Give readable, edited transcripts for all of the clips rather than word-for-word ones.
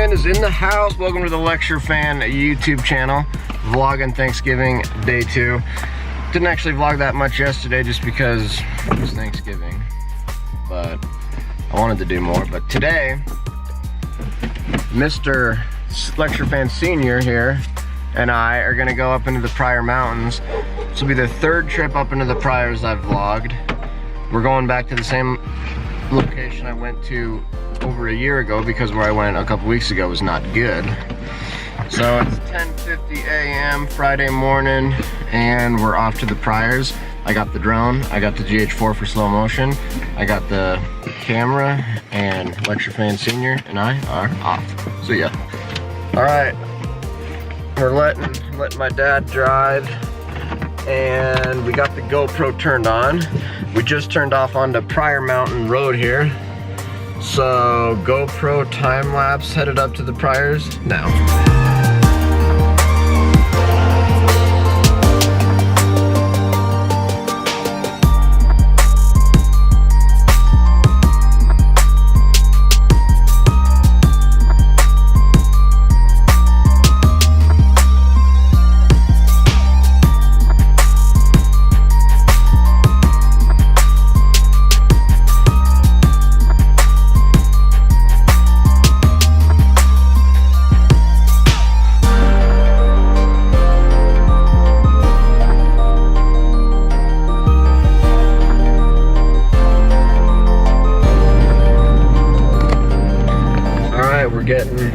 fan is in the house. Welcome to the Lecture Fan YouTube channel. Vlogging Thanksgiving day 2. Didn't actually vlog that much yesterday just because it was Thanksgiving, but I wanted to do more. But today, Mr. Lecture Fan Senior here and I are gonna go up into the Pryor Mountains. This will be the 3rd trip up into the Pryors I've vlogged. We're going back to the same location I went to over a year ago because where I went a couple weeks ago was not good. So it's 10:50 a.m. Friday morning and we're off to the Pryors. I got the drone, I got the GH4 for slow motion, I got the camera, and Lecture Fan Senior and I are off. So yeah. Alright. We're letting my dad drive, and we got the GoPro turned on. We just turned off onto Pryor Mountain Road here. So GoPro time lapse headed up to the Pryors now.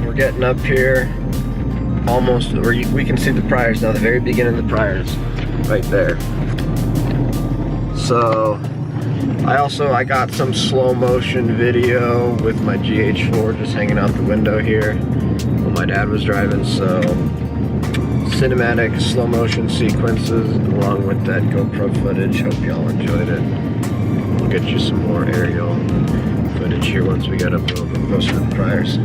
We're getting up here, almost where we can see the Pryors now, the very beginning of the Pryors, right there. So, I got some slow motion video with my GH4 just hanging out the window here while my dad was driving, so cinematic slow motion sequences along with that GoPro footage. Hope y'all enjoyed it. We'll get you some more aerial footage here once we get up a little bit closer to the Pryors.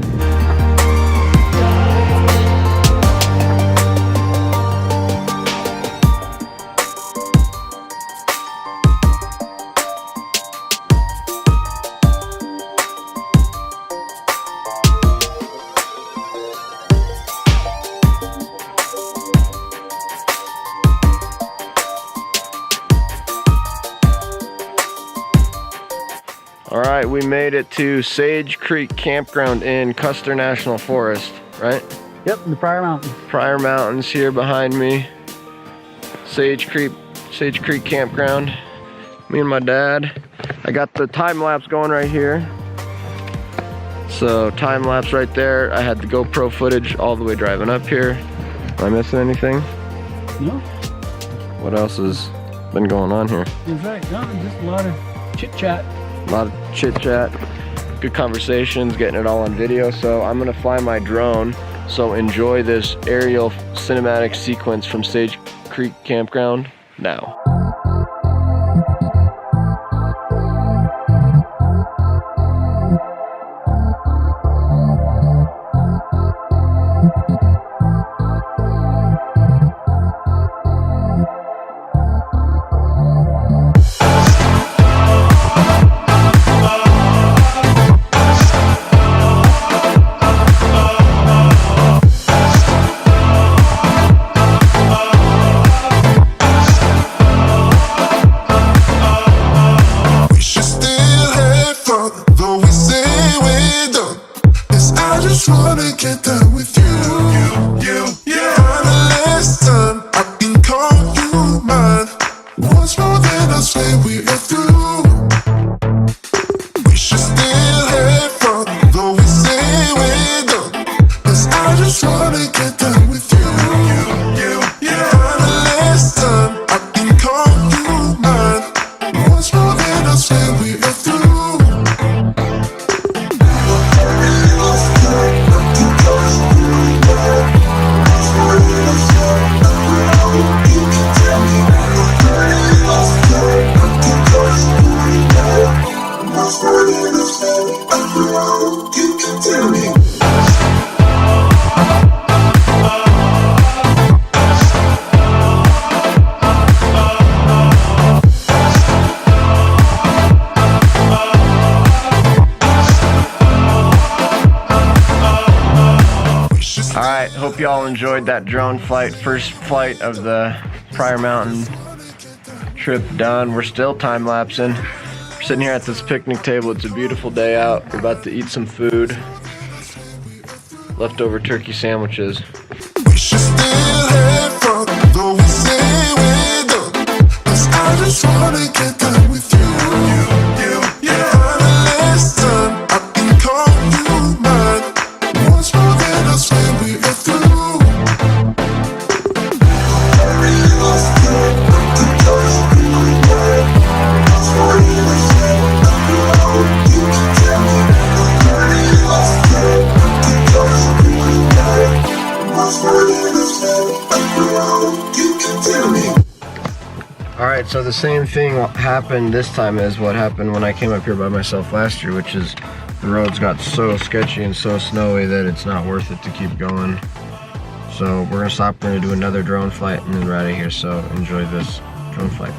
Alright, we made it to Sage Creek Campground in Custer National Forest, right? Yep, the Pryor Mountains. Pryor Mountains here behind me. Sage Creek Campground. Me and my dad. I got the time lapse going right here. So time lapse right there. I had the GoPro footage all the way driving up here. Am I missing anything? No. What else has been going on here? That's right, no, just a lot of chit chat. A lot of chit chat, good conversations, getting it all on video. So I'm gonna fly my drone. So enjoy this aerial cinematic sequence from Sage Creek Campground now. Get done with you. Kinda less time, I can call you mine. Once more than I say we are through. We should still have fun, though we say we're done. 'Cause I just wanna get done with you. Kinda less time, I can call you mine. Once more than I say we are through. hope y'all enjoyed that drone flight. First flight of the Pryor Mountain trip done. We're still time lapsing. We're sitting here at this picnic table. It's a beautiful day out. We're about to eat some food. Leftover turkey sandwiches. We should still have fun, though we say we're done. 'Cause I just wanna get done with you. Final lesson, I can call you mine. Once more than I swear we are through. I really lost you, but you just really mine. That's why you were saying, you can tell me. I really lost you, but you just really mine. That's why you were saying, you can tell me. Alright, so the same thing happened this time as what happened when I came up here by myself last year, which is the roads got so sketchy and so snowy that it's not worth it to keep going. So we're gonna stop, we're gonna do another drone flight and then we're out of here, so enjoy this drone flight.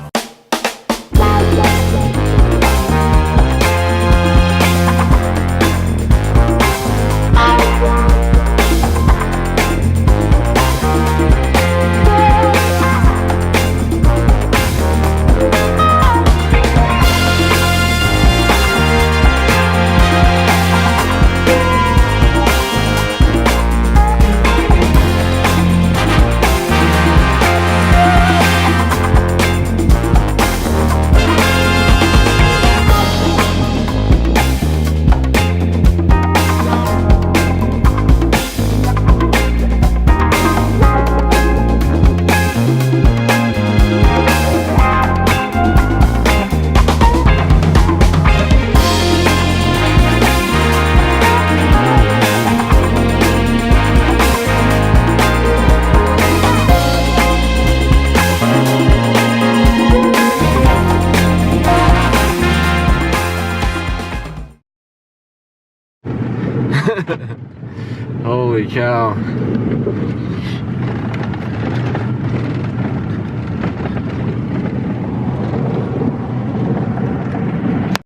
Holy cow.